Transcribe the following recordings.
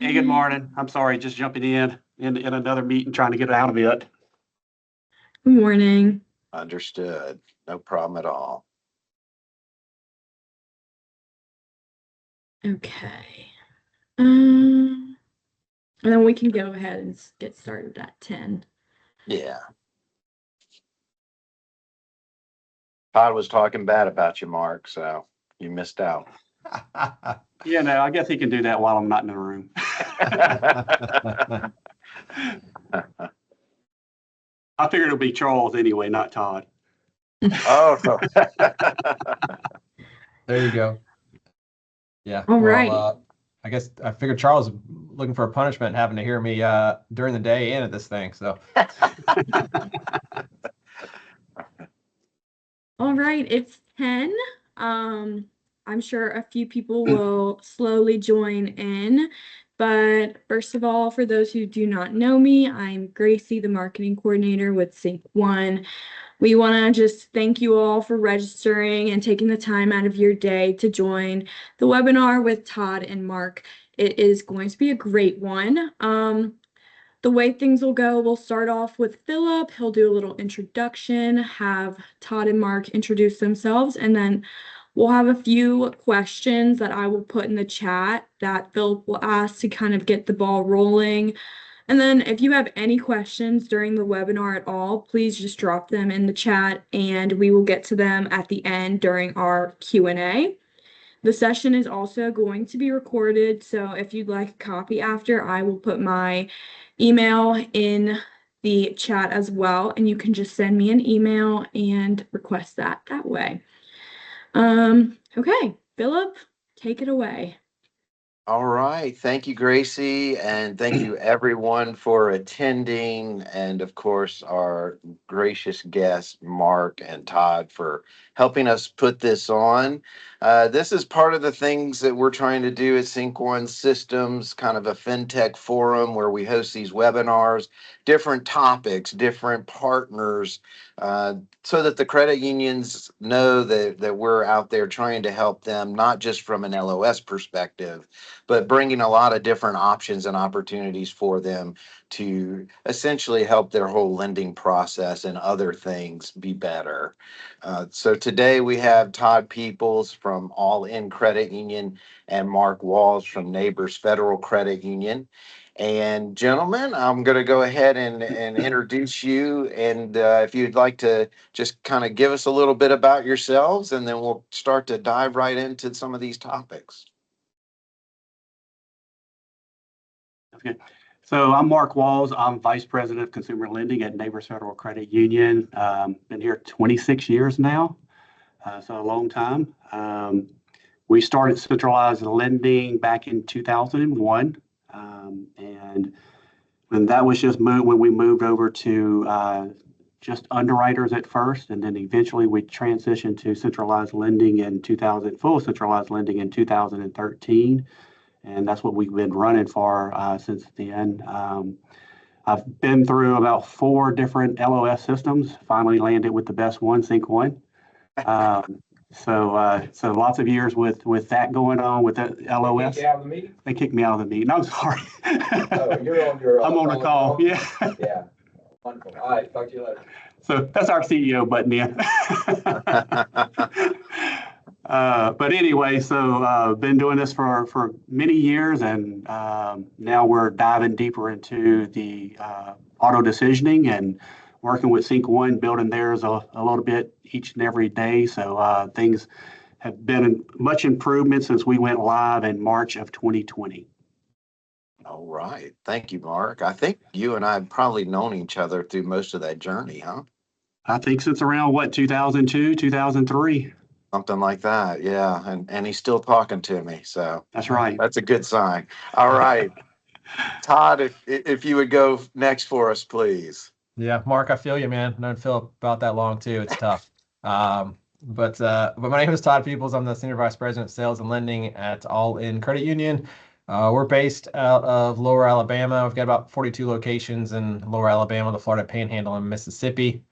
Hey, good morning. I'm sorry, just jumping in another meeting, trying to get out of it. Good morning. Understood. No problem at all. Okay. Um, and then we can go ahead and get started at 10. Yeah. Todd was talking bad about you, Mark, so you missed out. Yeah, no, I guess he can do that while I'm not in the room. I figured it'll be Charles anyway, not Todd. Oh, There you go. Yeah. All well, right. I guess I figured Charles was looking for a punishment having to hear me during the day and at this thing. So All right, it's 10. I'm sure a few people will slowly join in. But first of all, for those who do not know me, I'm Gracie, the marketing coordinator with Sync One. We want to just thank you all for registering and taking the time out of your day to join the webinar with Todd and Mark. It is going to be a great one. The way things will go, we'll start off with Philip. He'll do a little introduction, have Todd and Mark introduce themselves, and then we'll have a few questions that I will put in the chat that Philip will ask to kind of get the ball rolling. And then if you have any questions during the webinar at all, please just drop them in the chat and we will get to them at the end during our Q&A. The session is also going to be recorded, so if you'd like a copy after, I will put my email in the chat as well, and you can just send me an email and request that way. Okay, Philip, take it away. all right. Thank you, Gracie, and thank you everyone for attending, and of course our gracious guests, Mark and Todd, for helping us put this on. This is part of the things that we're trying to do at Sync One Systems, kind of a fintech forum where we host these webinars, different topics, different partners, so that the credit unions know that we're out there trying to help them, not just from an LOS perspective, but bringing a lot of different options and opportunities for them to essentially help their whole lending process and other things be better. So today we have Todd Peeples from All In Credit Union and Mark Walls from Neighbors Federal Credit Union. And gentlemen, I'm going to go ahead and introduce you. And if you'd like to just kind of give us a little bit about yourselves, and then we'll start to dive right into some of these topics. Okay. So I'm Mark Walls. I'm Vice President of Consumer Lending at Neighbors Federal Credit Union. Been here 26 years now, so a long time. We started centralized lending back in 2001, and when that was just when we moved over to just underwriters at first, and then eventually we transitioned to centralized lending in full centralized lending in 2013. And that's what we've been running for since then. I've been through about 4 different LOS systems, finally landed with the best one, Sync One. So lots of years with that going on with that LOS. They kicked you out of the meeting? They kicked me out of the meeting. I'm sorry. Oh, you're on your. I'm on a call. Yeah. Yeah. Wonderful. All right. Talk to you later. So that's our CEO button in. But anyway, so been doing this for many years, and now we're diving deeper into the auto decisioning and working with Sync One, building theirs a little bit each and every day. So things have been much improvement since we went live in March of 2020. All right. Thank you, Mark. I think you and I have probably known each other through most of that journey, huh? I think since around 2002, 2003. Something like that. Yeah. And he's still talking to me. So That's right. that's a good sign. All right. Todd, if you would go next for us, please. yeah, Mark, I feel you, man. Known Philip about that long too. It's tough. But my name is Todd Peeples. I'm the Senior Vice President of Sales and Lending at All In Credit Union. We're based out of Lower Alabama. We've got about 42 locations in Lower Alabama, the Florida Panhandle, and Mississippi.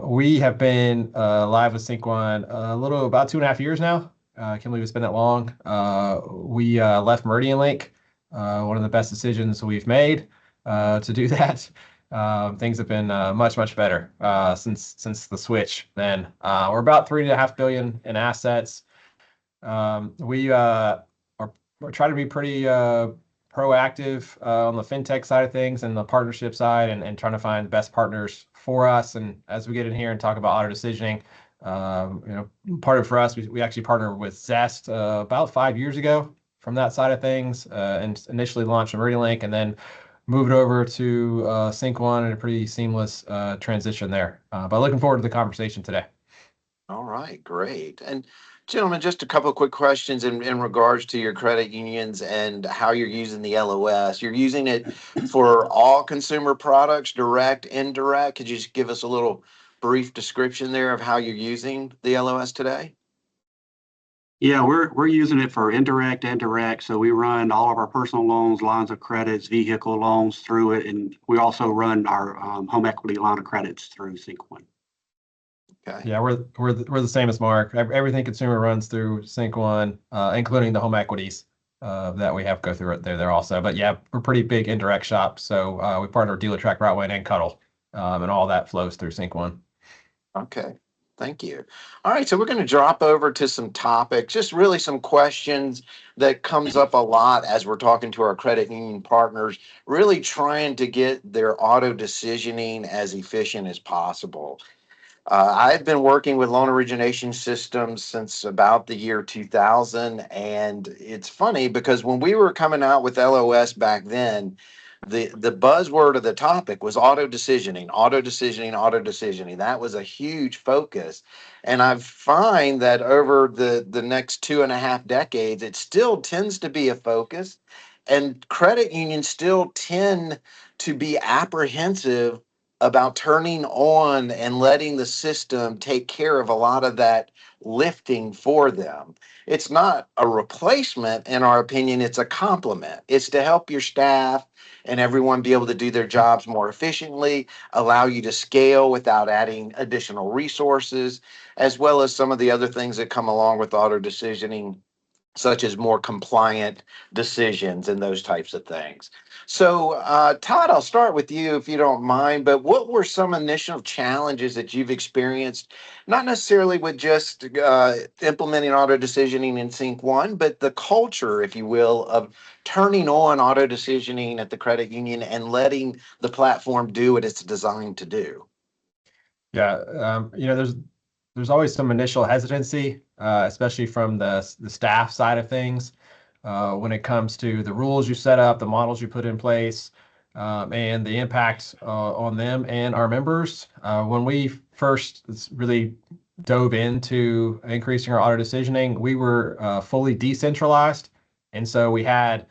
We have been live with Sync One about 2.5 years now. I can't believe it's been that long. We left Meridian Link one of the best decisions we've made to do that. Things have been much better since the switch. Then we're about $3.5 billion in assets. We're trying to be pretty proactive on the fintech side of things and the partnership side, and trying to find the best partners for us. And as we get in here and talk about auto decisioning, part of for us, we actually partnered with Zest about 5 years ago from that side of things, and initially launched MeridianLink and then moved over to Sync One, and a pretty seamless transition there. But looking forward to the conversation today. All right, great. And gentlemen, just a couple of quick questions in regards to your credit unions and how you're using the LOS. You're using it for all consumer products, direct, indirect. Could you just give us a little brief description there of how you're using the LOS today? Yeah, we're using it for indirect and direct. So we run all of our personal loans, lines of credits, vehicle loans through it, and we also run our home equity line of credits through Sync One. Okay. Yeah, we're the same as Marc. Everything consumer runs through Sync One, including the home equities that we have go through it there also. But yeah, we're pretty big indirect shop, so we partner with DealerTrack, Routeway, and Cuddle, and all that flows through Sync One. Okay, thank you. All right, so we're going to drop over to some topics, just really some questions that comes up a lot as we're talking to our credit union partners, really trying to get their auto decisioning as efficient as possible. I've been working with loan origination systems since about the year 2000, and it's funny because when we were coming out with LOS back then, the buzzword of the topic was auto decisioning, auto decisioning, auto decisioning. That was a huge focus. And I find that over the next 2.5 decades, it still tends to be a focus. And credit unions still tend to be apprehensive about turning on and letting the system take care of a lot of that lifting for them. It's not a replacement, in our opinion, it's a complement. It's to help your staff and everyone be able to do their jobs more efficiently, allow you to scale without adding additional resources, as well as some of the other things that come along with auto decisioning, such as more compliant decisions and those types of things. So, Todd, I'll start with you if you don't mind, but what were some initial challenges that you've experienced, not necessarily with just implementing auto decisioning in Sync One, but the culture, if you will, of turning on auto decisioning at the credit union and letting the platform do what it's designed to do? Yeah, there's always some initial hesitancy, especially from the staff side of things, when it comes to the rules you set up, the models you put in place, and the impact on them and our members. When we first really dove into increasing our auto decisioning, we were fully decentralized, and so we had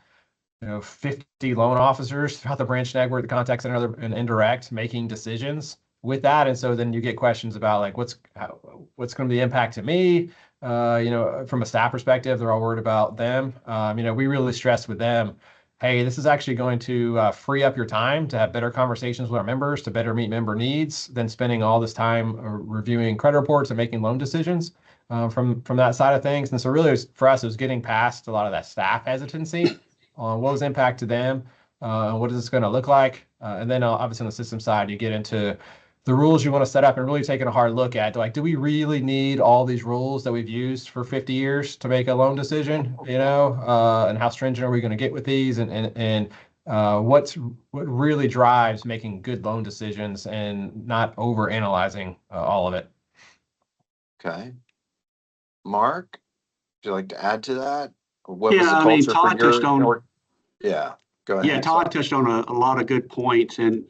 50 loan officers throughout the branch network, the contact center, and indirect making decisions with that. And so then you get questions about like what's going to be the impact to me. From a staff perspective, they're all worried about them. We really stress with them, hey, this is actually going to free up your time to have better conversations with our members, to better meet member needs than spending all this time reviewing credit reports and making loan decisions from that side of things. And so really for us, it was getting past a lot of that staff hesitancy on what was the impact to them, what is this going to look like? And then obviously on the system side, you get into the rules you want to set up and really taking a hard look at, like, do we really need all these rules that we've used for 50 years to make a loan decision, and how stringent are we going to get with these, and what really drives making good loan decisions and not over analyzing all of it. Okay. Marc, would you like to add to that? What Yeah, was the I mean, culture Todd for touched on. Yeah, go ahead. Yeah, Todd touched on a lot of good points, and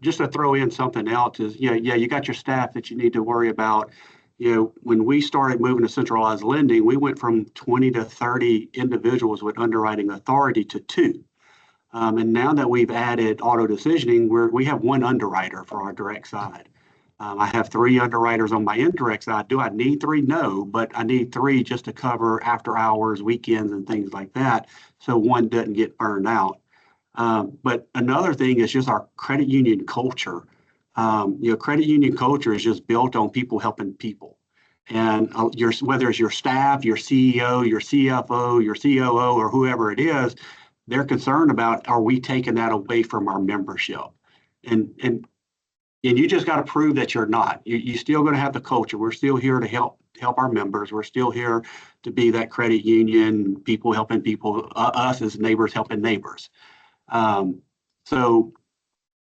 just to throw in something else is, you got your staff that you need to worry about. When we started moving to centralized lending, we went from 20 to 30 individuals with underwriting authority to 2. And now that we've added auto decisioning, we have 1 underwriter for our direct side. I have 3 underwriters on my indirect side. Do I need 3? No, but I need 3 just to cover after hours, weekends, and things like that, so 1 doesn't get burned out. But another thing is just our credit union culture. Credit union culture is just built on people helping people. And whether it's your staff, your CEO, your CFO, your COO, or whoever it is, they're concerned about, are we taking that away from our membership? And you just got to prove that you're not. You still going to have the culture. We're still here to help our members. We're still here to be that credit union, people helping people, us as neighbors helping neighbors. So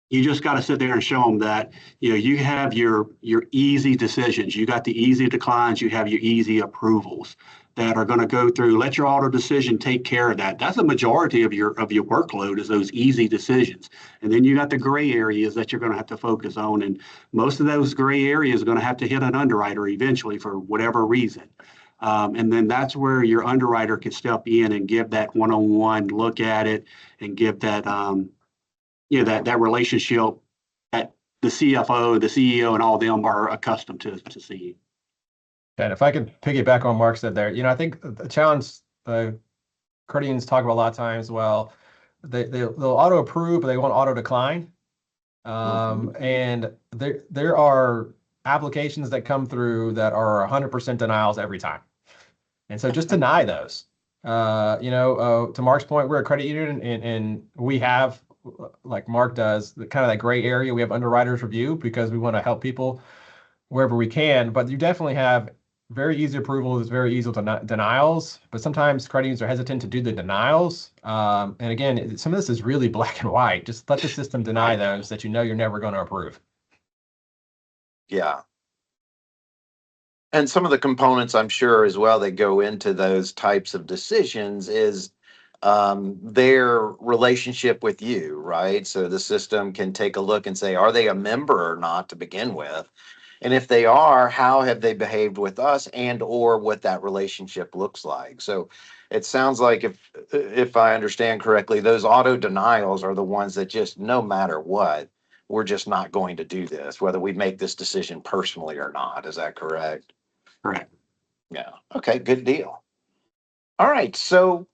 you just got to sit there and show them that, you have your easy decisions. You got the easy declines. You have your easy approvals that are going to go through. Let your auto decision take care of that. That's a majority of your workload, is those easy decisions. And then you got the gray areas that you're going to have to focus on. And most of those gray areas are going to have to hit an underwriter eventually for whatever reason. And then that's where your underwriter can step in and give that one-on-one look at it and give that, that relationship that the CFO, the CEO, and all of them are accustomed to seeing. And if I could piggyback on Mark said there, I think the challenge credit unions talk about a lot of times, well, they'll auto approve, but they won't auto decline. And there are applications that come through that are 100% denials every time. And so just deny those. To Mark's point, we're a credit union and we have, like Mark does, kind of that gray area. We have underwriters review because we want to help people wherever we can, but you definitely have very easy approvals, very easy denials, but sometimes credit unions are hesitant to do the denials. And again, some of this is really black and white. Just let the system deny those that you're never going to approve. Yeah. And some of the components, I'm sure, as well, that go into those types of decisions is their relationship with you, right? So the system can take a look and say, are they a member or not to begin with? And if they are, how have they behaved with us, and or what that relationship looks like? So it sounds like, if I understand correctly, those auto denials are the ones that just, no matter what, we're just not going to do this, whether we make this decision personally or not. Is that correct? Correct. Yeah. Okay, good deal. All right. So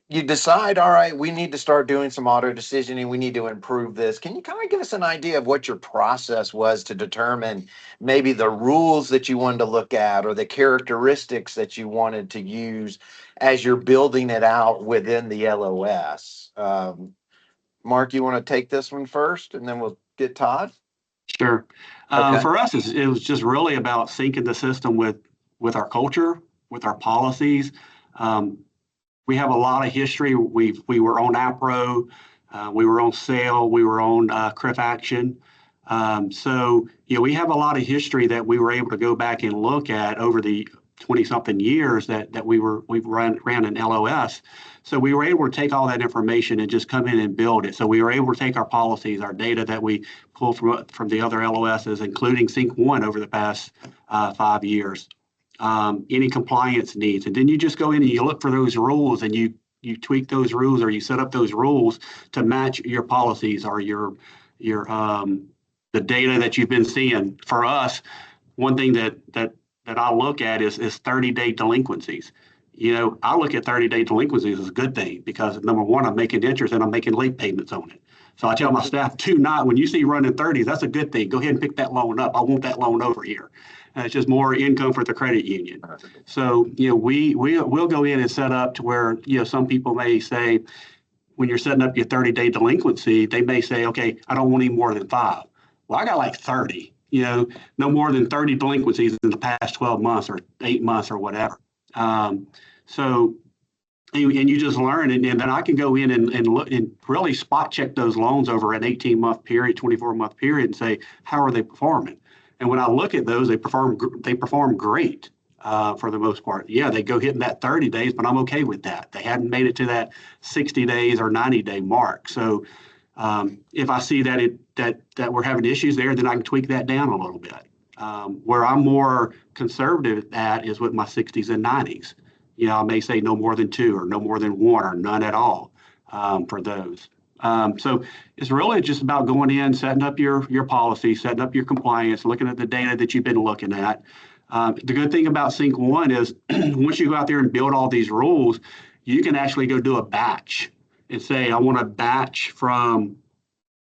you decide, all right, we need to start doing some auto decisioning. We need to improve this. Can you kind of give us an idea of what your process was to determine maybe the rules that you wanted to look at or the characteristics that you wanted to use as you're building it out within the LOS? Mark, you want to take this one first, and then we'll get Todd? Sure. Okay. For us, it was just really about syncing the system with our culture, with our policies. We have a lot of history. We were on APRO, we were on SAIL, we were on CRIF Action. So we have a lot of history that we were able to go back and look at over the 20-something years that we've ran an LOS. So we were able to take all that information and just come in and build it. So we were able to take our policies, our data that we pull from the other LOSs, including Sync 1 over the past 5 years. Any compliance needs, and then you just go in and you look for those rules and you tweak those rules, or you set up those rules to match your policies or your the data that you've been seeing. For us, one thing that I look at is 30-day delinquencies. I look at 30-day delinquencies as a good thing because, number one, I'm making interest and I'm making late payments on it. So I tell my staff, when you see running 30s, that's a good thing. Go ahead and pick that loan up. I want that loan over here. And it's just more income for the credit union. So, we'll go in and set up to where, some people may say, when you're setting up your 30-day delinquency, they may say, okay, I don't want any more than 5. Well, I got like 30, no more than 30 delinquencies in the past 12 months or 8 months or whatever. So, and you just learn, and then I can go in and look and really spot check those loans over an 18-month period, 24-month period, and say, how are they performing? And when I look at those, they perform great for the most part. Yeah, they go hitting that 30 days, but I'm okay with that. They hadn't made it to that 60 days or 90-day mark. So if I see that we're having issues there, then I can tweak that down a little bit. Where I'm more conservative at is with my 60s and 90s. I may say no more than 2 or no more than 1 or none at all for those. So it's really just about going in, setting up your policy, setting up your compliance, looking at the data that you've been looking at. The good thing about Sync 1 is once you go out there and build all these rules, you can actually go do a batch and say, I want a batch from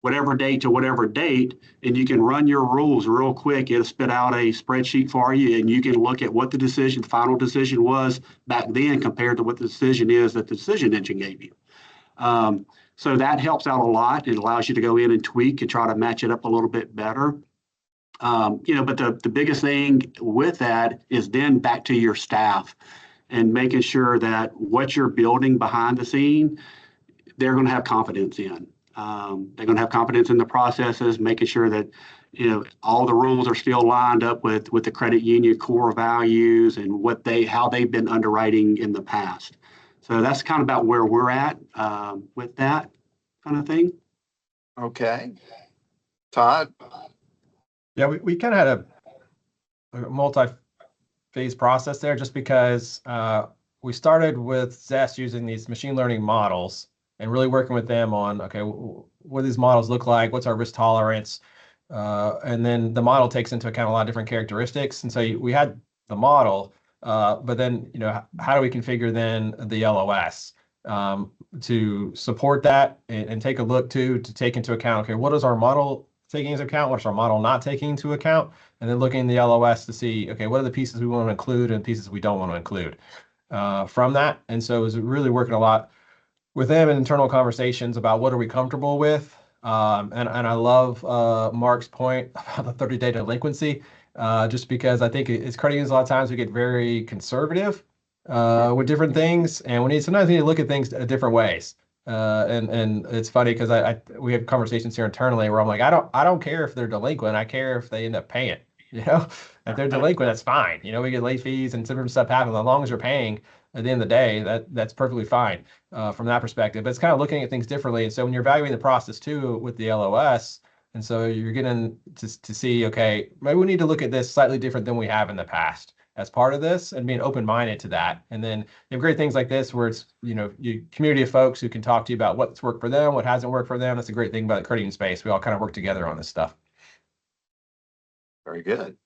whatever date to whatever date, and you can run your rules real quick. It'll spit out a spreadsheet for you, and you can look at what the final decision was back then compared to what the decision is that the decision engine gave you. So that helps out a lot. It allows you to go in and tweak and try to match it up a little bit better. But the biggest thing with that is then back to your staff and making sure that what you're building behind the scene, they're going to have confidence in. They're going to have confidence in the processes, making sure that all the rules are still lined up with the credit union core values and how they've been underwriting in the past. So that's kind of about where we're at with that kind of thing. Okay. Todd? Yeah, we kind of had a multi-phase process there just because we started with Zest using these machine learning models and really working with them on, okay, what do these models look like? What's our risk tolerance? And then the model takes into account a lot of different characteristics. And so we had the model, but then, how do we configure then the LOS to support that and take a look to take into account, okay, what is our model taking into account? What's our model not taking into account? And then looking in the LOS to see, okay, what are the pieces we want to include and pieces we don't want to include from that. And so it was really working a lot with them in internal conversations about what are we comfortable with. And I love Marc's point about the 30-day delinquency, just because I think as credit unions, a lot of times we get very conservative with different things, and sometimes we need to look at things different ways. And it's funny because we have conversations here internally where I'm like, I don't care if they're delinquent. I care if they end up paying. If they're delinquent, that's fine. We get late fees and different stuff happens. As long as you're paying at the end of the day, that's perfectly fine from that perspective. But it's kind of looking at things differently. And so when you're evaluating the process too with the LOS, and so you're getting to see, okay, maybe we need to look at this slightly different than we have in the past as part of this, and being open-minded to that. And then you have great things like this where it's, you community of folks who can talk to you about what's worked for them, what hasn't worked for them. That's a great thing about the credit union space. We all kind of work together on this stuff. Very good.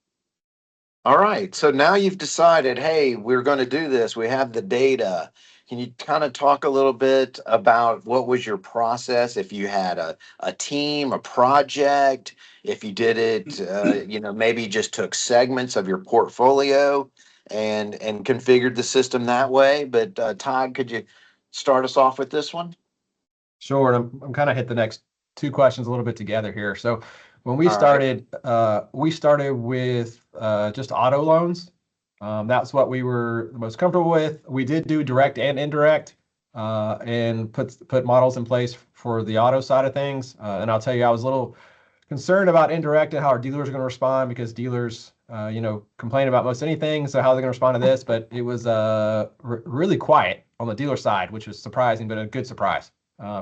All right. So now you've decided, hey, we're going to do this. We have the data. Can you kind of talk a little bit about what was your process? If you had a team, a project, if you did it, maybe just took segments of your portfolio and configured the system that way. But Todd, could you start us off with this one? Sure. I'm kind of hit the next two questions a little bit together here. So when we All started, we started with just auto loans. That's what we were the most comfortable with. We did do direct and indirect and put models in place for the auto side of things. And I'll tell you, I was a little concerned about indirect and how our dealers are going to respond, because dealers, complain about most anything. So how they're going to respond to this, but it was really quiet on the dealer side, which was surprising, but a good surprise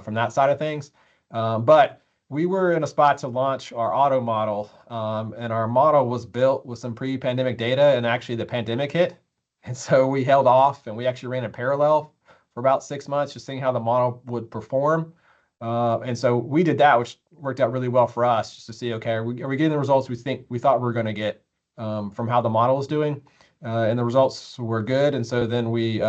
from that side of things. But we were in a spot to launch our auto model, and our model was built with some pre-pandemic data, and actually the pandemic hit. And so we held off, and we actually ran in parallel for about 6 months, just seeing how the model would perform. And so we did that, which worked out really well for us, just to see, okay, are we getting the results we thought we were going to get from how the model is doing? And the results were good. And so then we,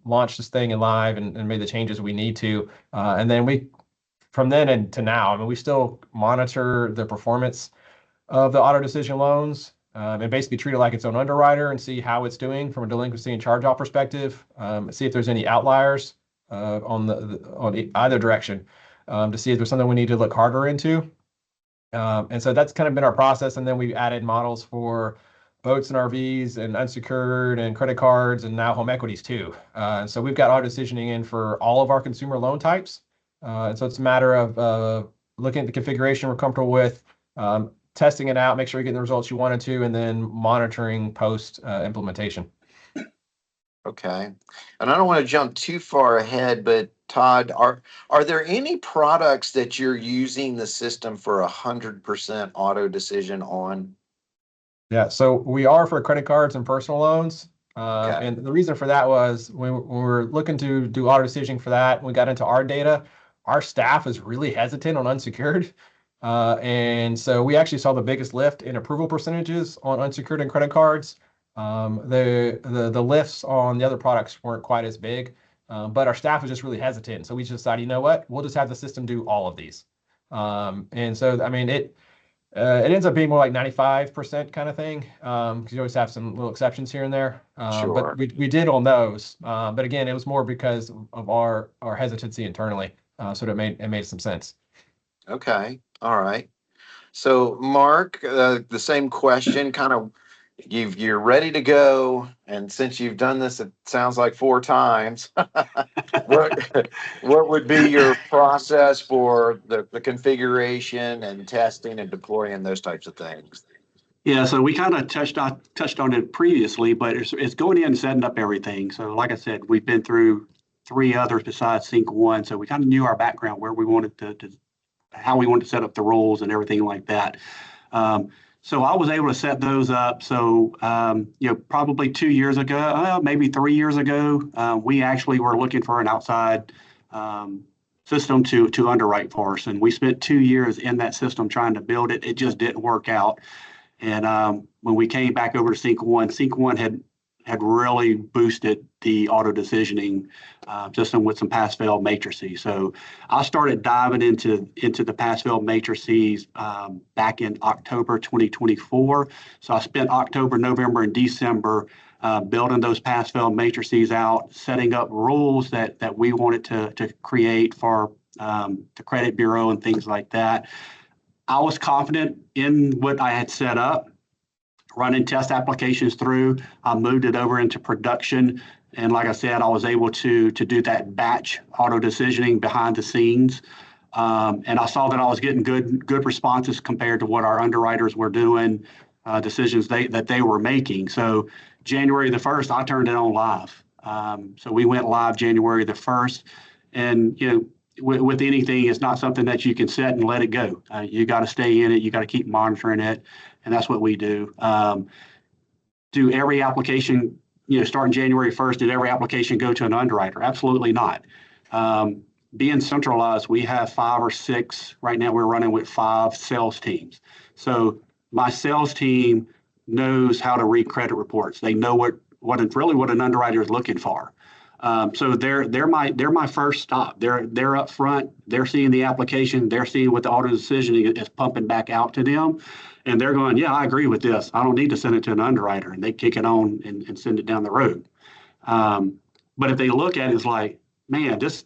launched this thing in live and made the changes we need to. And then from then and to now, we still monitor the performance of the auto decision loans and basically treat it like its own underwriter and see how it's doing from a delinquency and charge-off perspective. See if there's any outliers on either direction to see if there's something we need to look harder into. And so that's kind of been our process. And then we added models for boats and RVs and unsecured and credit cards and now home equities too. And so we've got auto decisioning in for all of our consumer loan types. And so it's a matter of looking at the configuration we're comfortable with, testing it out, make sure you're getting the results you wanted to, and then monitoring post implementation. Okay. And I don't want to jump too far ahead, but Todd, are there any products that you're using the system for 100% auto decision on? Yeah, so we are for credit cards and personal loans. Okay. And the reason for that was when we were looking to do auto decisioning for that, we got into our data, our staff is really hesitant on unsecured. And so we actually saw the biggest lift in approval percentages on unsecured and credit cards. The lifts on the other products weren't quite as big, but our staff was just really hesitant. So we just decided, you know what, we'll just have the system do all of these. And so, It ends up being more like 95% kind of thing, because you always have some little exceptions here and there. Sure. But we did on those. But again, it was more because of our hesitancy internally. So it made some sense. Okay. All right. So, Mark, the same question, kind of, you're ready to go, and since you've done this, it sounds like 4 times. What would be your process for the configuration and testing and deploying those types of things? Yeah, so we kind of touched on it previously, but it's going in and setting up everything. So like I said, we've been through 3 others besides Sync One, so we kind of knew our background, where we wanted to how we wanted to set up the roles and everything like that. So I was able to set those up. So probably 2 years ago, maybe 3 years ago, we actually were looking for an outside system to underwrite for us, and we spent 2 years in that system trying to build it. It just didn't work out. And when we came back over to Sync One had really boosted the auto decisioning system with some pass-fail matrices. So I started diving into the pass-fail matrices back in October 2024. So I spent October, November, and December building those pass-fail matrices out, setting up rules that we wanted to create for the credit bureau and things like that. I was confident in what I had set up, running test applications through. I moved it over into production. And like I said, I was able to do that batch auto decisioning behind the scenes. And I saw that I was getting good responses compared to what our underwriters were doing, decisions that they were making. So January the 1st, I turned it on live. So we went live January the 1st. And, with anything, it's not something that you can set and let it go. You got to stay in it. You got to keep monitoring it. And that's what we do. Do every application, starting January 1st, did every application go to an underwriter? Absolutely not. Being centralized, we have 5 or 6. Right now, we're running with 5 sales teams. So my sales team knows how to read credit reports. They know what an underwriter is looking for. So they're my first stop. They're up front. They're seeing the application. They're seeing what the auto decisioning is pumping back out to them, and they're going, "Yeah, I agree with this. I don't need to send it to an underwriter," and they kick it on and send it down the road. But if they look at it, it's like, man, this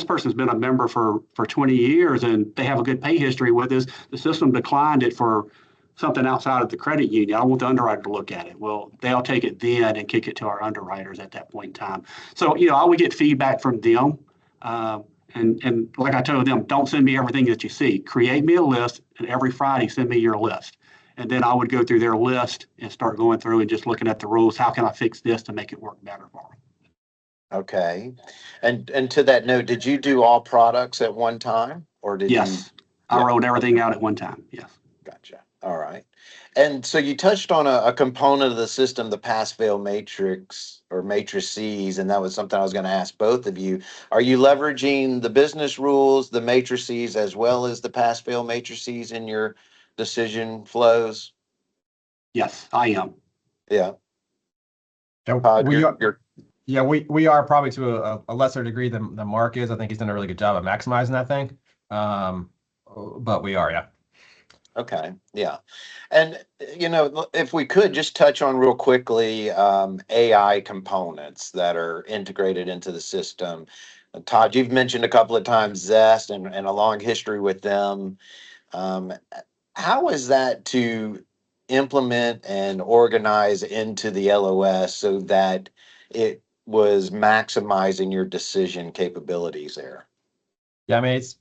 person's been a member for 20 years, and they have a good pay history with us. The system declined it for something outside of the credit union. I want the underwriter to look at it. Well, they'll take it then and kick it to our underwriters at that point in time. So, I would get feedback from them. And like I told them, don't send me everything that you see. Create me a list, and every Friday send me your list. And then I would go through their list and start going through and just looking at the rules. How can I fix this to make it work better for them? Okay. And to that note, did you do all products at one time, or did you? Yes. I wrote everything out at one time. Yes. Gotcha. All right. And so you touched on a component of the system, the pass-fail matrix or matrices, and that was something I was going to ask both of you. Are you leveraging the business rules, the matrices, as well as the pass-fail matrices in your decision flows? Yes, I am. Yeah. We are probably to a lesser degree than Mark is. I think he's done a really good job of maximizing that thing. But we are, yeah. Okay. Yeah. And, if we could just touch on real quickly, AI components that are integrated into the system. Todd, you've mentioned a couple of times Zest and a long history with them. How is that to implement and organize into the LOS so that it was maximizing your decision capabilities there? Yeah, I mean, it's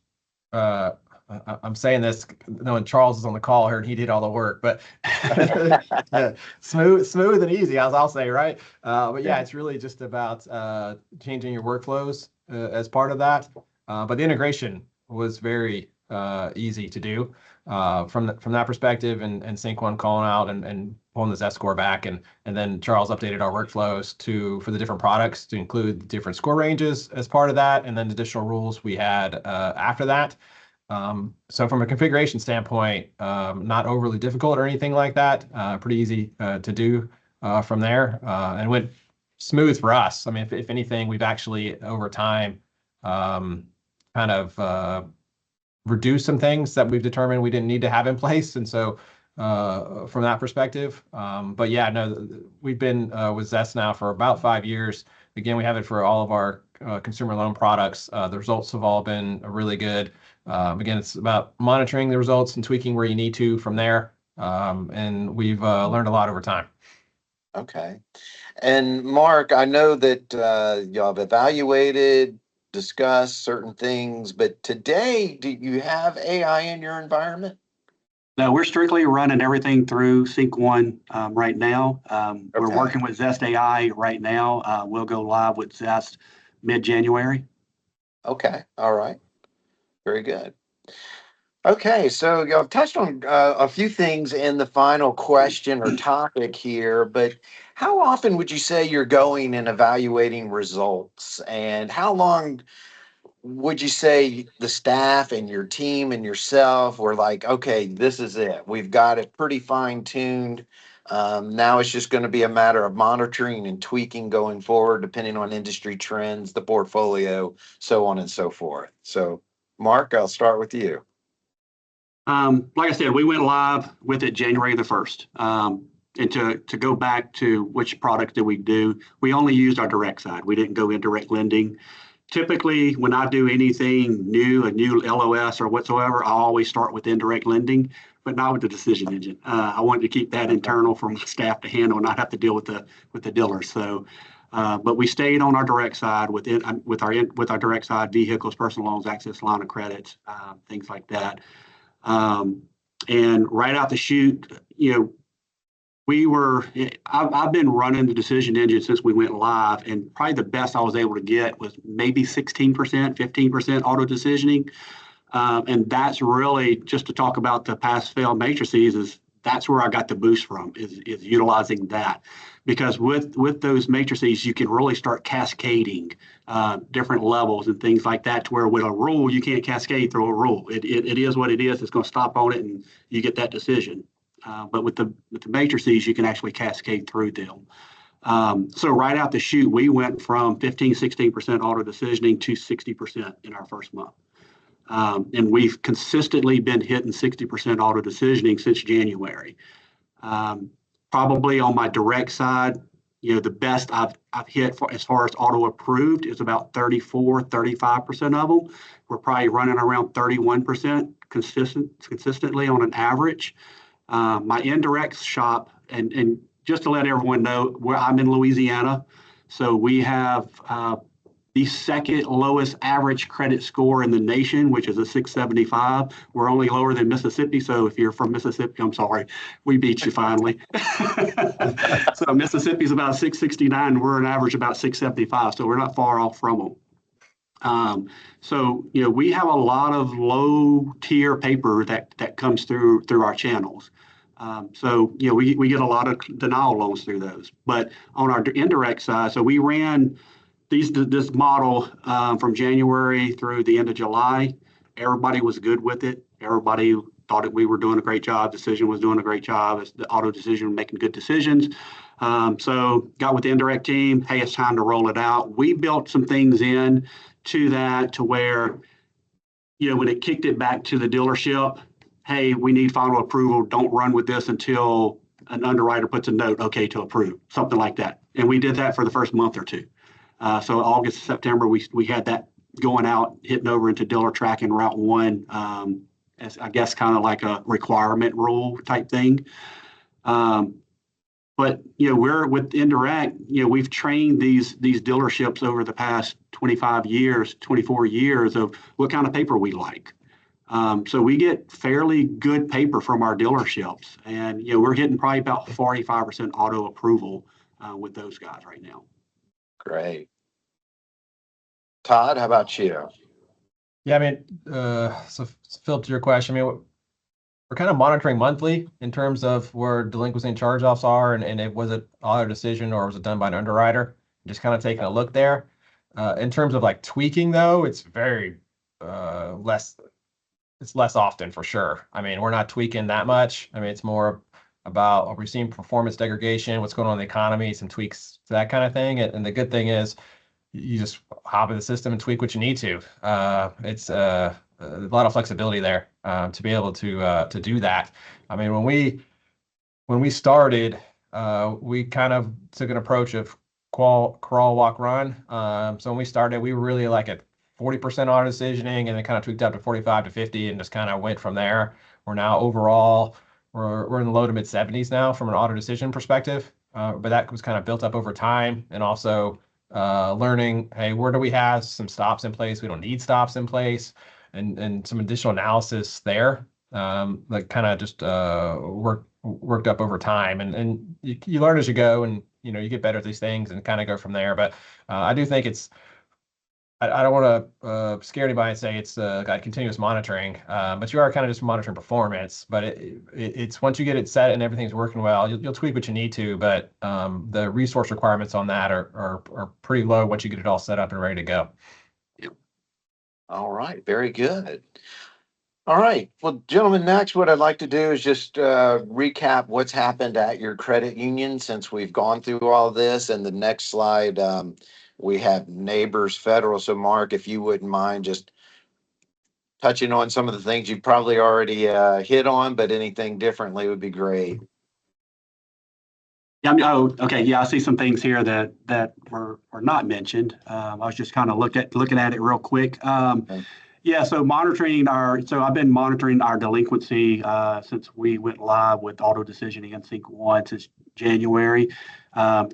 I'm saying this knowing Charles is on the call here and he did all the work, but smooth and easy, as I'll say, right? But yeah, it's really just about changing your workflows as part of that. But the integration was very easy to do from that perspective, and Sync One calling out and pulling the Zest score back, and then Charles updated our workflows for the different products to include different score ranges as part of that, and then additional rules we had after that. So from a configuration standpoint, not overly difficult or anything like that. Pretty easy to do from there, and went smooth for us. I mean, if anything, we've actually over time kind of reduce some things that we've determined we didn't need to have in place. And so from that perspective, but yeah, no, we've been with Zest now for about 5 years. Again, we have it for all of our consumer loan products. The results have all been really good. Again, it's about monitoring the results and tweaking where you need to from there. And we've learned a lot over time. Okay. And Mark, I know that y'all have evaluated, discussed certain things, but today, do you have AI in your environment? No, we're strictly running everything through Sync One right now. We're Okay. working with Zest AI right now. We'll go live with Zest mid-January. Okay. All right. Very good. Okay, so y'all touched on a few things in the final question or topic here, but how often would you say you're going and evaluating results? And how long would you say the staff and your team and yourself were like, okay, this is it. We've got it pretty fine-tuned. Now it's just going to be a matter of monitoring and tweaking going forward, depending on industry trends, the portfolio, so on and so forth. So, Mark, I'll start with you. Like I said, we went live with it January the 1st. And to go back to which product did we do, we only used our direct side. We didn't go in direct lending. Typically, when I do anything new, a new LOS or whatsoever, I always start with indirect lending, but not with the decision engine. I wanted to keep that internal for my staff to handle and not have to deal with the dealers. So, but we stayed on our direct side with our direct side, vehicles, personal loans, access line of credits, things like that. And right out the chute, I've been running the decision engine since we went live, and probably the best I was able to get was maybe 16%, 15% auto decisioning. And that's really, just to talk about the pass fail matrices, that's where I got the boost from, is utilizing that. Because with those matrices, you can really start cascading different levels and things like that, to where with a rule, you can't cascade through a rule. It is what it is. It's going to stop on it, and you get that decision. But with the matrices, you can actually cascade through them. So right out the chute, we went from 15, 16% auto decisioning to 60% in our first month. And we've consistently been hitting 60% auto decisioning since January. Probably on my direct side, the best I've hit as far as auto approved is about 34, 35% of them. We're probably running around 31% consistently on an average. My indirect shop, and just to let everyone know, I'm in Louisiana, so we have the second lowest average credit score in the nation, which is a 675. We're only lower than Mississippi, so if you're from Mississippi, I'm sorry, we beat you finally. So Mississippi's about 669, we're an average about 675, so we're not far off from them. So we have a lot of low tier paper that comes through our channels. So we get a lot of denial loans through those. But on our indirect side, so we ran this model from January through the end of July. Everybody was good with it. Everybody thought that we were doing a great job. Decision was doing a great job. The auto decision making good decisions. So got with the indirect team. Hey, it's time to roll it out. We built some things in to that, to where, when it kicked it back to the dealership, hey, we need final approval. Don't run with this until an underwriter puts a note, okay, to approve, something like that. And we did that for the first month or two. So August, September, we had that going out, hitting over into dealer tracking Route 1, as I guess kind of like a requirement rule type thing. But we're with indirect, we've trained these dealerships over the past 24 years of what kind of paper we like. So we get fairly good paper from our dealerships, and we're hitting probably about 45% auto approval with those guys right now. Great. Todd, how about you? Yeah, I mean, so Phil, to your question, I mean, we're kind of monitoring monthly in terms of where delinquency and charge-offs are, and was it auto decision or was it done by an underwriter? Just kind of taking a look there. In terms of like tweaking, though, it's very less. It's less often for sure. I mean, we're not tweaking that much. I mean, it's more about, are we seeing performance degradation? What's going on in the economy? Some tweaks, that kind of thing. And the good thing is, you just hop in the system and tweak what you need to. a lot of flexibility there to be able to do that. I mean, when we started, we kind of took an approach of crawl, walk, run. So when we started, we were really like at 40% auto decisioning, and then kind of tweaked up to 45 to 50, and just kind of went from there. We're now overall we're in the low to mid 70s now from an auto decision perspective. But that was kind of built up over time, and also learning, hey, where do we have some stops in place? We don't need stops in place, and some additional analysis there. That kind of just worked up over time, and you learn as you go, and you get better at these things and kind of go from there. But I do think I don't want to scare anybody and say it's got continuous monitoring, but you are kind of just monitoring performance. But it's once you get it set and everything's working well, you'll tweak what you need to. But the resource requirements on that are pretty low once you get it all set up and ready to go. All right, very good. All right, well, gentlemen, next what I'd like to do is just recap what's happened at your credit union since we've gone through all this. And the next slide, we have Neighbors Federal. So Marc, if you wouldn't mind just touching on some of the things you probably already hit on, but anything differently would be great. Yeah, okay. Yeah, I see some things here that were not mentioned. I was just kind of looking at it real quick. Yeah, so I've been monitoring our delinquency since we went live with auto decisioning in Sync 1 since January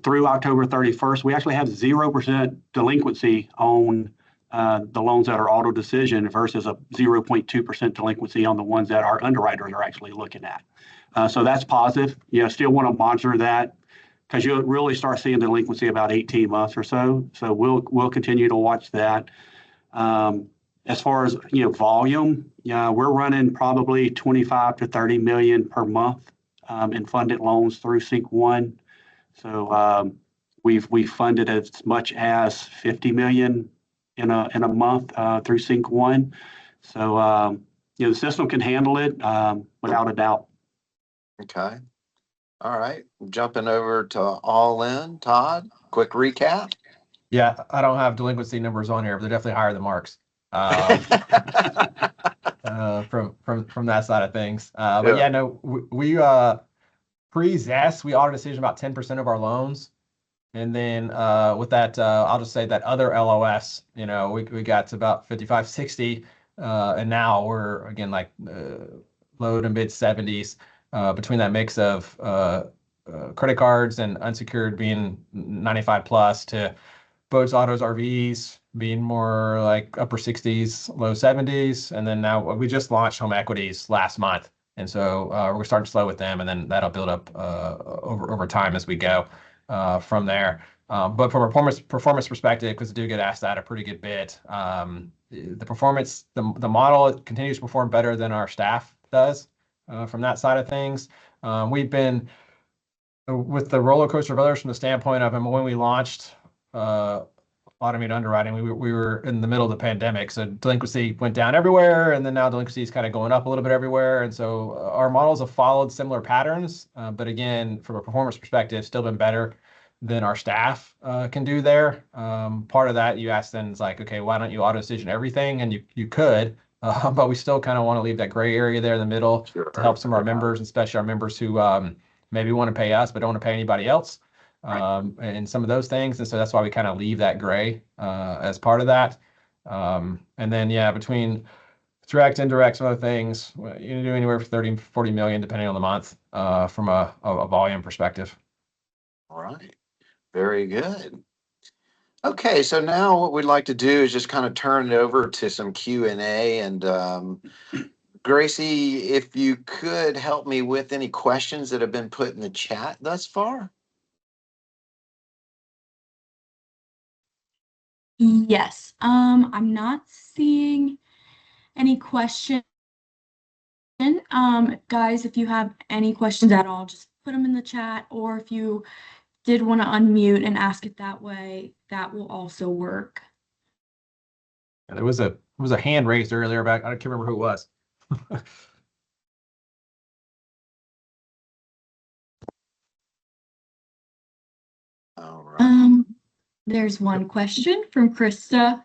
through October 31st. We actually have 0% delinquency on the loans that are auto decision versus a 0.2% delinquency on the ones that our underwriters are actually looking at. So that's positive. Still want to monitor that because you'll really start seeing delinquency about 18 months or so. So we'll continue to watch that. As far as volume, we're running probably 25 to 30 million per month in funded loans through Sync 1. So we've funded as much as 50 million in a month through Sync 1. So the system can handle it without a doubt. Okay. All right. Jumping over to All In. Todd, quick recap. Yeah, I don't have delinquency numbers on here, but they're definitely higher than Marc's. From that side of things. But yeah, no, we pre-ZES, we auto decision about 10% of our loans. And then with that, I'll just say that other LOS, we got to about 55, 60. And now we're again like low to mid 70s between that mix of credit cards and unsecured being 95 plus to boats, autos, RVs being more like upper 60s, low 70s. And then now we just launched home equities last month. And so we're starting slow with them, and then that'll build up over time as we go from there. But from a performance perspective, because I do get asked that a pretty good bit, the performance, the model continues to perform better than our staff does from that side of things. We've been with the roller coaster of others from the standpoint of, when we launched automated underwriting, we were in the middle of the pandemic, so delinquency went down everywhere, and then now delinquency is kind of going up a little bit everywhere. And so our models have followed similar patterns, but again, from a performance perspective, still been better than our staff can do there. Part of that, you ask then, is like, okay, why don't you auto decision everything? And you could, but we still kind of want to leave that gray area there in the middle to help some of our members, especially our members who maybe want to pay us but don't want to pay anybody else. And some of those things. And so that's why we kind of leave that gray as part of that. And then, between direct, indirect, some other things, you do anywhere from 30, 40 million, depending on the month from a volume perspective. All right. Very good. Okay, so now what we'd like to do is just kind of turn it over to some Q&A. And Gracie, if you could help me with any questions that have been put in the chat thus far. Yes. I'm not seeing any question. Guys, if you have any questions at all, just put them in the chat, or if you did want to unmute and ask it that way, that will also work. And there was a hand raised earlier about, I can't remember who it was. All right. There's one question from Krista.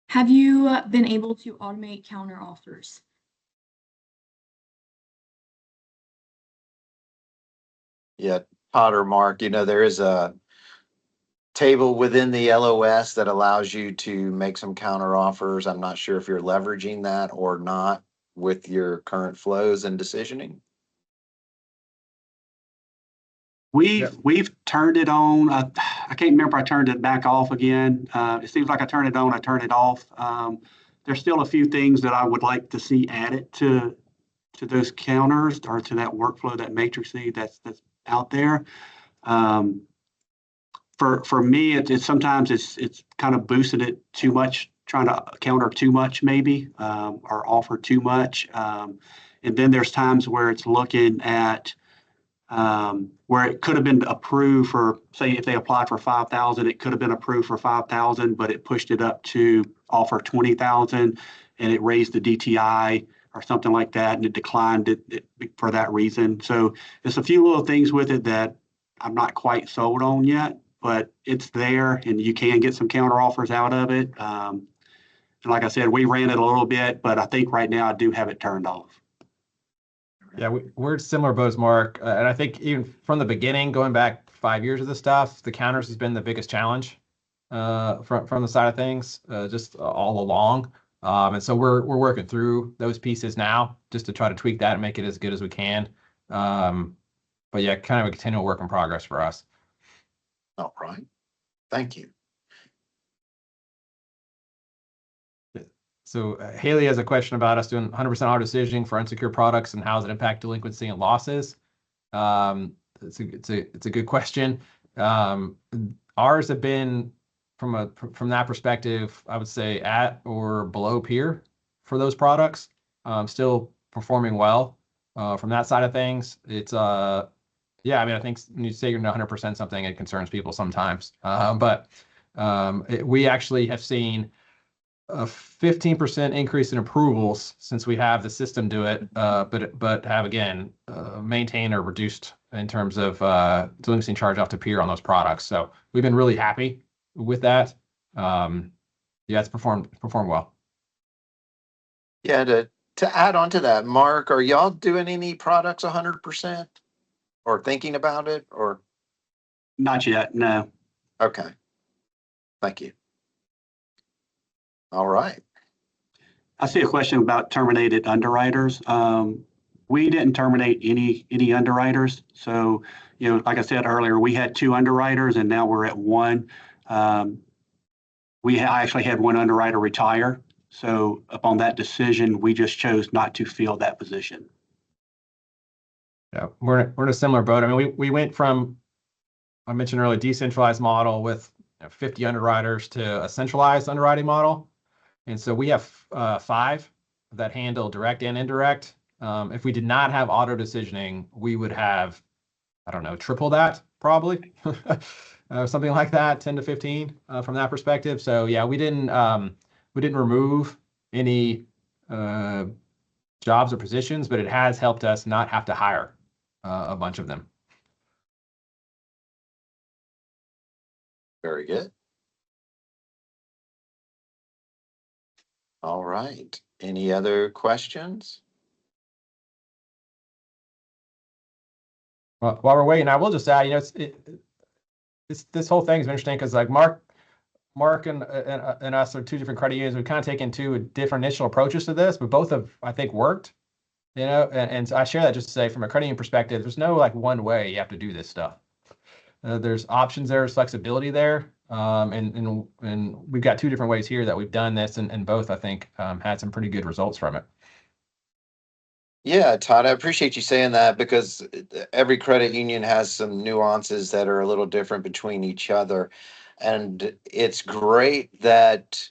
Have you been able to automate counter offers? Yeah, Todd or Mark, there is a table within the LOS that allows you to make some counter offers. I'm not sure if you're leveraging that or not with your current flows and decisioning. We've turned it on. I can't remember. I turned it back off again. It seems like I turned it on. I turned it off. There's still a few things that I would like to see added to those counters or to that workflow, that matrixy that's out there. For me, it's sometimes it's kind of boosted it too much, trying to counter too much maybe, or offer too much. And then there's times where it's looking at where it could have been approved for, say, if they applied for 5,000, it could have been approved for 5,000, but it pushed it up to offer 20,000, and it raised the DTI or something like that, and it declined it for that reason. So there's a few little things with it that I'm not quite sold on yet, but it's there, and you can get some counter offers out of it. And like I said, we ran it a little bit, but I think right now I do have it turned off. Yeah, we're similar boats, Mark. And I think even from the beginning, going back 5 years of this stuff, the counters has been the biggest challenge from the side of things, just all along. And so we're working through those pieces now just to try to tweak that and make it as good as we can. But yeah, kind of a continual work in progress for us. All right. Thank you. So Haley has a question about us doing 100% auto decisioning for unsecured products and how does it impact delinquency and losses? It's a good question. Ours have been from that perspective, I would say at or below peer for those products. Still performing well from that side of things. It's yeah, I mean, I think when you say you're 100% something, it concerns people sometimes. We actually have seen a 15% increase in approvals since we have the system do it, but have again maintained or reduced in terms of delinquency and charge off to peer on those products. So we've been really happy with that. Yeah, it's performed well. Yeah, to add on to that, Mark, are y'all doing any products 100% or thinking about it or? Not yet, no. Okay. Thank you. All right. I see a question about terminated underwriters. We didn't terminate any underwriters. So, like I said earlier, we had 2 underwriters and now we're at 1. I actually had 1 underwriter retire. So upon that decision, we just chose not to fill that position. Yeah, we're in a similar boat. I mean, we went from, I mentioned earlier, decentralized model with 50 underwriters to a centralized underwriting model. And so we have 5 that handle direct and indirect. If we did not have auto decisioning, we would have, I don't know, triple that probably, something like that, 10 to 15 from that perspective. So yeah, we didn't remove any jobs or positions, but it has helped us not have to hire a bunch of them. Very good. All right. Any other questions? Well, while we're waiting, I will just add, this whole thing's interesting because like Marc and us are 2 different credit unions. We've kind of taken 2 different initial approaches to this, but both have, I think, worked. And I share that just to say, from a credit union perspective, there's no like one way you have to do this stuff. There's options there, there's flexibility there, and we've got 2 different ways here that we've done this, and both I think had some pretty good results from it. Yeah, Todd, I appreciate you saying that because every credit union has some nuances that are a little different between each other. And it's great that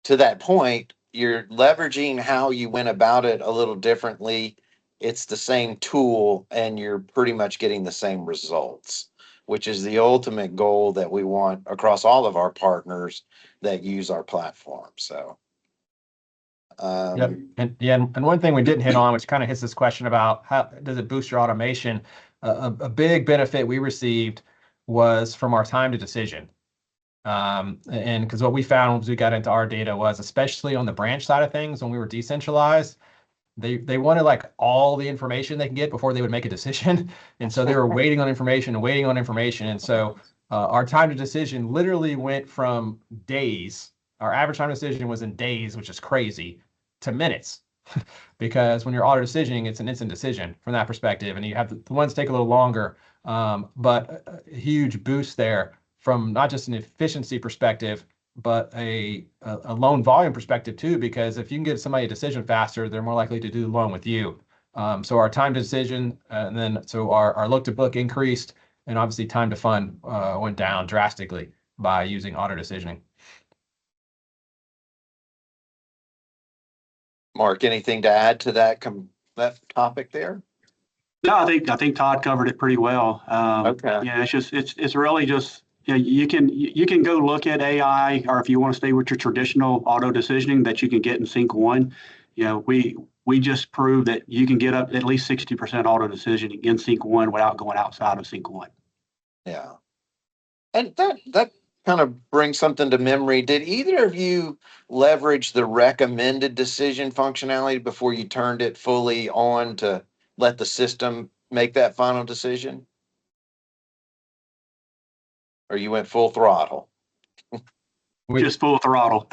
to that point, you're leveraging how you went about it a little differently. It's the same tool and you're pretty much getting the same results, which is the ultimate goal that we want across all of our partners that use our platform. So. Yep. And one thing we didn't hit on, which kind of hits this question about how does it boost your automation? A big benefit we received was from our time to decision. And because what we found as we got into our data was, especially on the branch side of things, when we were decentralized, they wanted like all the information they can get before they would make a decision. And so they were waiting on information and waiting on information. And so our time to decision literally went from days. Our average time to decision was in days, which is crazy, to minutes. Because when you're auto decisioning, it's an instant decision from that perspective. And you have the ones take a little longer, but a huge boost there from not just an efficiency perspective, but a loan volume perspective too, because if you can get somebody a decision faster, they're more likely to do the loan with you. So our time to decision, and then so our look to book increased, and obviously time to fund went down drastically by using auto decisioning. Mark, anything to add to that topic there? No, I think Todd covered it pretty well. Okay. Yeah, it's really just, you know, you can go look at AI, or if you want to stay with your traditional auto decisioning that you can get in Sync 1. You know, we just proved that you can get up at least 60% auto decisioning in Sync 1 without going outside of Sync 1. Yeah. And that kind of brings something to memory. Did either of you leverage the recommended decision functionality before you turned it fully on to let the system make that final decision? Or you went full throttle? Just full throttle.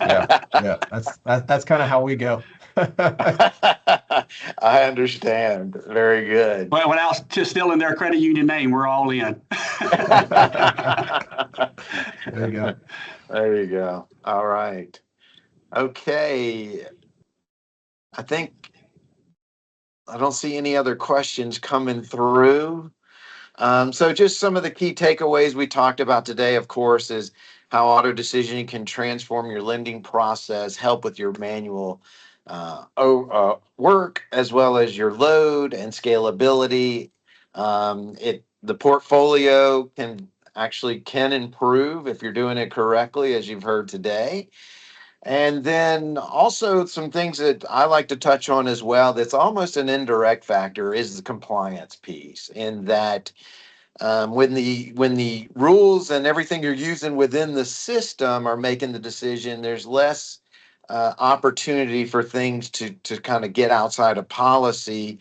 Yeah, that's kind of how we go. I understand. Very good. But without just stealing their credit union name, we're all in. There you go. There you go. All right. Okay. I think I don't see any other questions coming through. So just some of the key takeaways we talked about today, of course, is how auto decisioning can transform your lending process, help with your manual work, as well as your load and scalability. The portfolio can improve if you're doing it correctly, as you've heard today. And then also some things that I like to touch on as well, that's almost an indirect factor, is the compliance piece, in that when the rules and everything you're using within the system are making the decision, there's less opportunity for things to kind of get outside of policy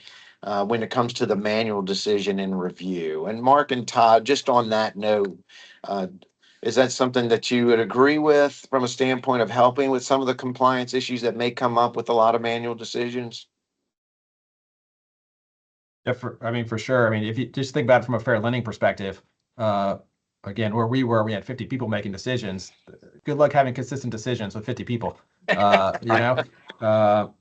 when it comes to the manual decision and review. And Mark and Todd, just on that note, is that something that you would agree with from a standpoint of helping with some of the compliance issues that may come up with a lot of manual decisions? Yeah, for sure. I mean, if you just think about it from a fair lending perspective, again, where we were, we had 50 people making decisions. Good luck having consistent decisions with 50 people, you know?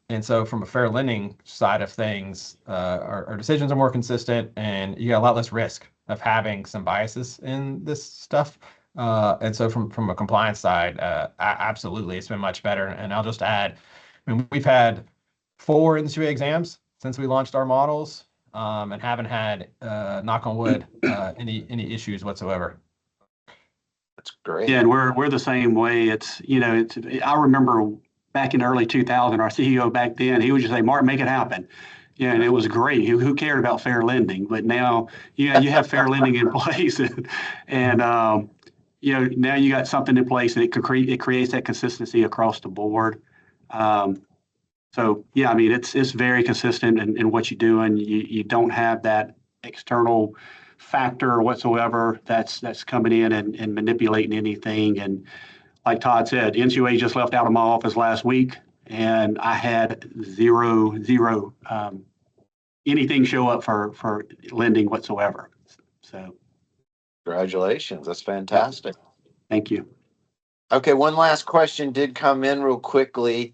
And so from a fair lending side of things, our decisions are more consistent, and you got a lot less risk of having some biases in this stuff. And so from a compliance side, absolutely, it's been much better. And I'll just add, I mean, we've had 4 NCUA exams since we launched our models, and haven't had, knock on wood, any issues whatsoever. That's great. Yeah, and we're the same way. It's, you know, I remember back in the early 2000, our CEO back then, he would just say, "Mark, make it happen." Yeah, and it was great. Who cared about fair lending? But now, you have fair lending in place, and you know, now you got something in place, and it creates that consistency across the board. So yeah, I mean, it's very consistent in what you do, and you don't have that external factor whatsoever that's coming in and manipulating anything. And like Todd said, NCUA just left out of my office last week, and I had zero anything show up for lending whatsoever. So Congratulations. That's fantastic. thank you. Okay, one last question did come in real quickly.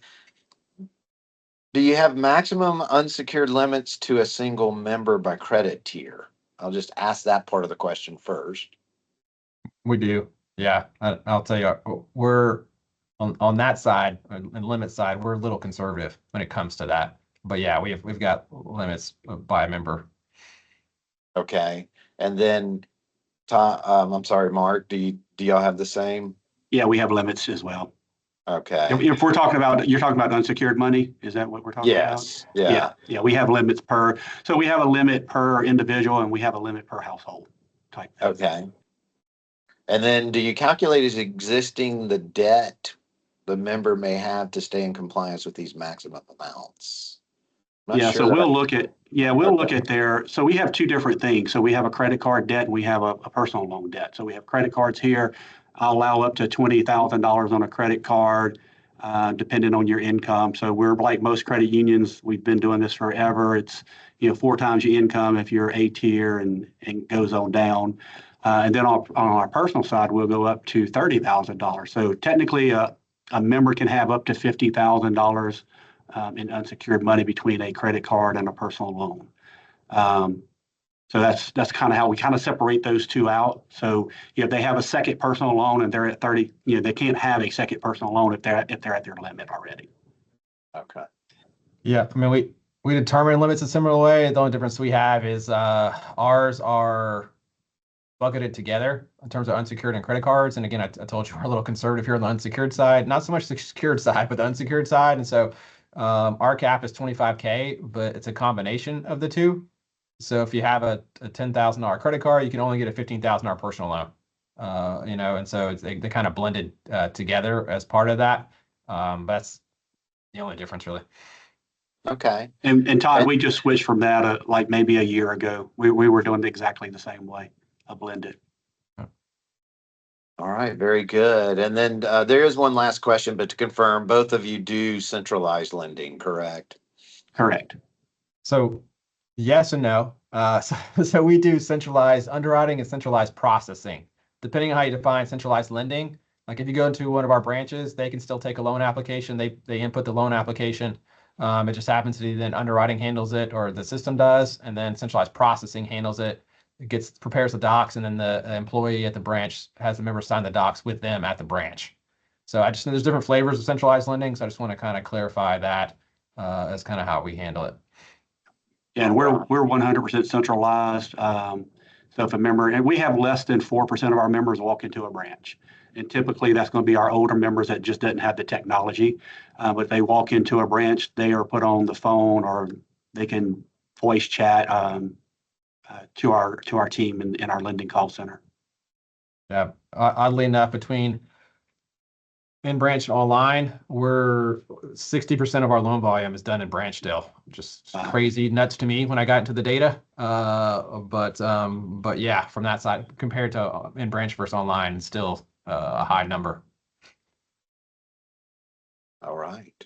Do you have maximum unsecured limits to a single member by credit tier? I'll just ask that part of the question first. We do. Yeah, I'll tell you, we're on that side and limit side, we're a little conservative when it comes to that. But yeah, we've got limits by a member. Okay, and then I'm sorry, Mark, do y'all have the same? Yeah, we have limits as well. Okay. If we're talking about, you're talking about unsecured money, is that what we're talking about? Yes. Yeah. Yeah, we have limits so we have a limit per individual, and we have a limit per household type thing. Okay. And then do you calculate as existing the debt the member may have to stay in compliance with these maximum amounts? Not Yeah, sure so that we'll look at, we'll look Okay. at their, so we have two different things. So we have a credit card debt and we have a personal loan debt. So we have credit cards here. I'll allow up to $20,000 on a credit card, depending on your income. So we're like most credit unions, we've been doing this forever. It's, 4 times your income if you're A tier and goes on down. And then on our personal side, we'll go up to $30,000. So technically, a member can have up to $50,000 in unsecured money between a credit card and a personal loan. So that's kind of how we kind of separate those two out. So if they have a second personal loan and they're at 30, they can't have a second personal loan if they're at their limit already. Okay. Yeah, I mean, we determine limits a similar way. The only difference we have is ours are bucketed together in terms of unsecured and credit cards. And again, I told you we're a little conservative here on the unsecured side, not so much the secured side, but the unsecured side. And so our cap is 25K, but it's a combination of the two. So if you have a $10,000 credit card, you can only get a $15,000 personal loan. And so they kind of blended together as part of that. That's the only difference, really. Okay. And Todd, we just switched from that like maybe a year ago. We were doing it exactly the same way, a blended. All right. Very good. And then there is one last question, but to confirm, both of you do centralized lending, correct? Correct. So yes and no. So we do centralized underwriting and centralized processing. Depending on how you define centralized lending, like if you go into one of our branches, they can still take a loan application. They input the loan application. It just happens to be then underwriting handles it, or the system does, and then centralized processing handles it. It prepares the docs, and then the employee at the branch has the member sign the docs with them at the branch. So there's different flavors of centralized lending. So I just want to kind of clarify that as kind of how we handle it. And we're 100% centralized. So if a member, and we have less than 4% of our members walk into a branch. And typically that's going to be our older members that just doesn't have the technology. But they walk into a branch, they are put on the phone or they can voice chat to our team in our lending call center. Yeah, oddly enough, between in branch and online, we're 60% of our loan volume is done in branch still. Just crazy nuts to me when I got into the data. But yeah, from that side, compared to in branch versus online, still a high number. All right.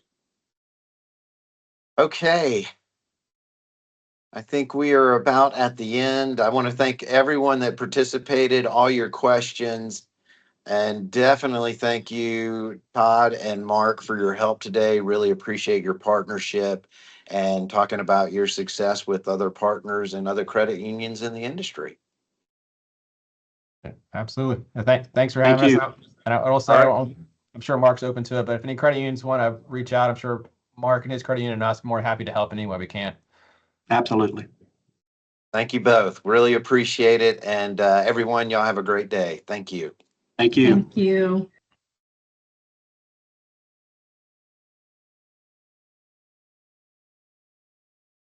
Okay. I think we are about at the end. I want to thank everyone that participated, all your questions, and definitely thank you, Todd and Marc, for your help today. Really appreciate your partnership and talking about your success with other partners and other credit unions in the industry. Absolutely. Thanks for Thank having you. us out. And I will say, I'm sure Marc's open to it, but if any credit unions want to reach out, I'm sure Marc and his credit union and us are more happy to help any way we can. Absolutely. Thank you both. Really appreciate it. And everyone, y'all have a great day. Thank you. Thank you. Thank you.